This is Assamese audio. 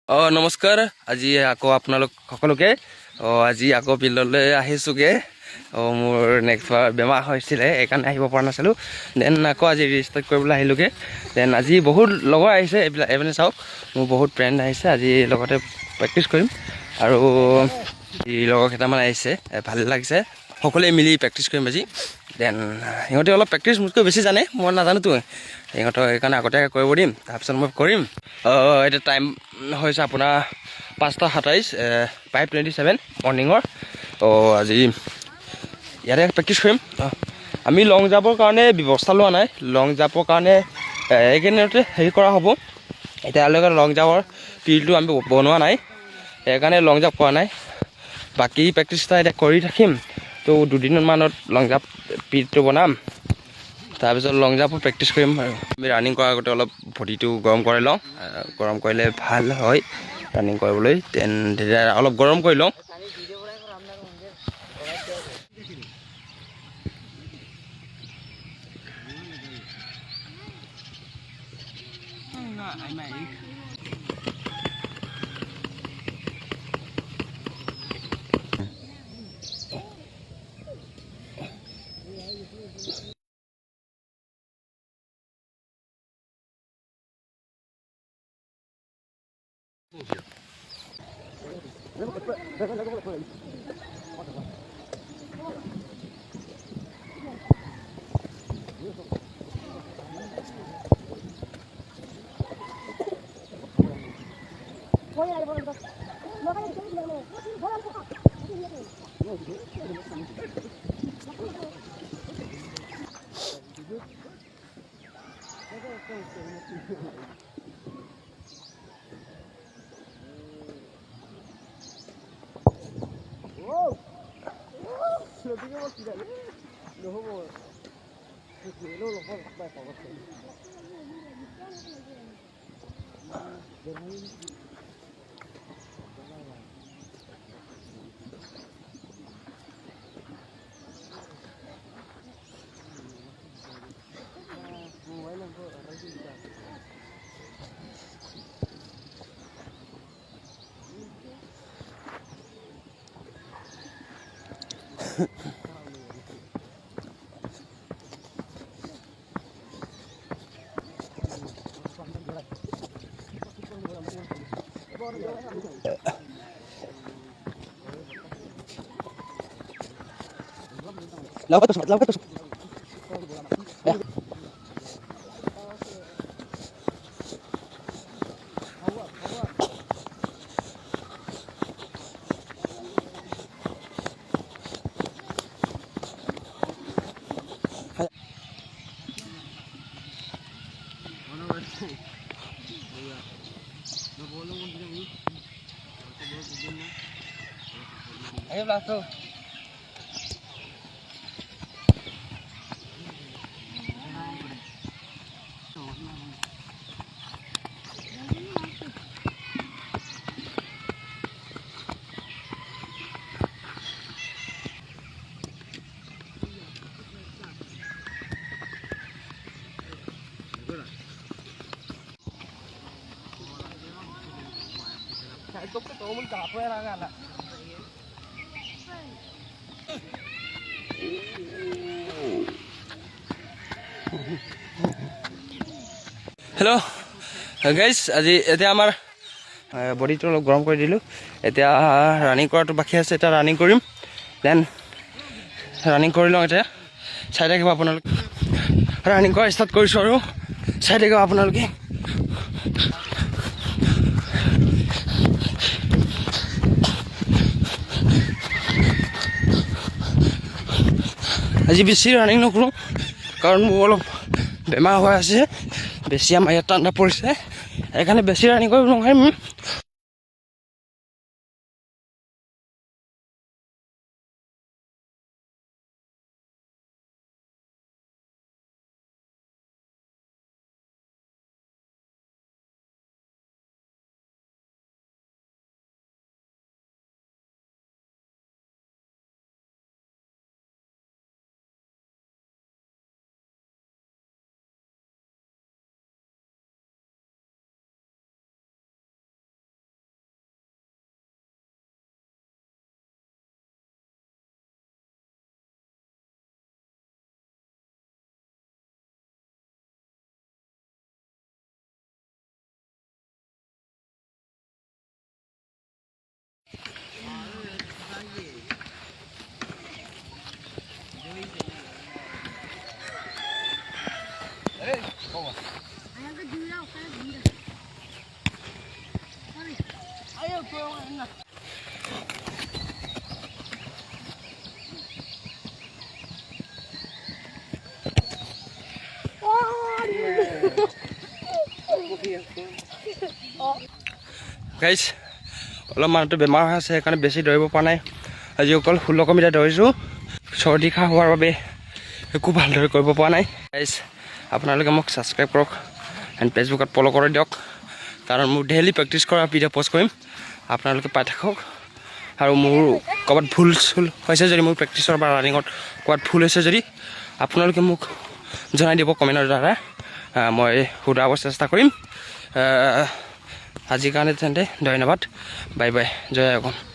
নমস্কাৰ। আজি আকৌ আপোনালোক সকলোকে আজি আকৌ ফিল্ডলৈ আহিছোঁগৈ। মোৰ নেক্সট বেমাৰ হৈছিলে, সেইকাৰণে আহিব পৰা নাছিলোঁ। দেন আকৌ আজি ৰিষ্টাৰ্ট কৰিবলৈ আহিলোঁগৈ। দেন আজি বহুত লগৰ আহিছে, এইপিনে চাওক, মোৰ বহুত ফ্ৰেণ্ড আহিছে। আজি লগতে প্ৰেক্টিছ কৰিম আৰু লগৰ কেইটামান আহিছে, ভালে লাগিছে। সকলোৱে মিলি প্ৰেক্টিছ কৰিম আজি। দেন সিহঁতে অলপ প্ৰেক্টিছ মোতকৈ বেছি জানে, মই নাজানোতো। সিহঁতক সেইকাৰণে আগতীয়াকৈ কৰিব দিম, তাৰপিছত মই কৰিম। এতিয়া টাইম হৈছে আপোনাৰ 5:27, 5:27 মৰ্ণিঙৰ। আজি ইয়াতে প্ৰেক্টিছ কৰিম। আমি লং জাম্পৰ কাৰণে ব্যৱস্থা লোৱা নাই। লং জাম্পৰ কাৰণে এইকেইদিনতে হেৰি কৰা হ'ব। এতিয়ালৈকে লং জাম্পৰ ফিল্ডটো আমি বনোৱা নাই, সেইকাৰণে লং জাম্প কৰা নাই। বাকী প্ৰেক্টিচটা এতিয়া কৰি থাকিম। তো দুদিনমানত লং জাম্প ফিল্ডটো বনাম, তাৰপিছত লং জাম্পো প্ৰেক্টিছ কৰিম। আৰু আমি ৰানিং কৰাৰ আগতে অলপ বডিটো গৰম কৰি লওঁ। গৰম কৰিলে ভাল হয় ৰানিং কৰিবলৈ। তেতিয়া অলপ গৰম কৰি লওঁ। Lakukan terus. Ya. Ayo langsung. Itu tuh mun capek lah kan. Hello' guys, আজি এতিয়া আমাৰ বডিটো অলপ গৰম কৰি দিলোঁ। এতিয়া ৰানিং কৰাটো বাকী আছে, এতিয়া ৰানিং কৰিম। দেন ৰানিং কৰি লওঁ। এতিয়া চাই থাকিব আপোনালোকে। ৰানিং কৰা ষ্টাৰ্ট কৰিছোঁ আৰু চাই থাকিব আপোনালোকে। আজি বেছি ৰানিং নকৰোঁ, কাৰণ মোৰ অলপ বেমাৰ হৈ আছে। বেছি আমাৰ ইয়াত ঠাণ্ডা পৰিছে, সেইকাৰণে বেছি ৰানিং কৰিব নোৱাৰিম। গাইজ অলপ মানুহটো বেমাৰ হৈ আছে সেইকাৰণে বেছি দৌৰিব পৰা নাই আজি অকল 16 মিটাৰ দৌৰিছোঁ চৰ্দি খা হোৱাৰ বাবে একো ভালদৰে কৰিব পৰা নাই গাইজ আপোনালোকে মোক ছাবস্ক্ৰাইব কৰক এণ্ড ফেচবুকত ফ'ল' কৰি দিয়ক কাৰণ মোৰ ডেইলি প্ৰেক্টিছ কৰা ভিডিঅ' পষ্ট কৰিম আপোনালোকে পাই থাকক আৰু মোৰ ক'ৰবাত ভুল চুল হৈছে যদি মোৰ প্ৰেক্টিছৰ বা ৰানিঙত ক'ৰবাত ভুল হৈছে যদি আপোনালোকে মোক জনাই দিব কমেণ্টৰ দ্বাৰা মই শুধৰাব চেষ্টা কৰিম আজিৰ কাৰণে তেন্তে ধন্যবাদ বাই বাই জয় অসম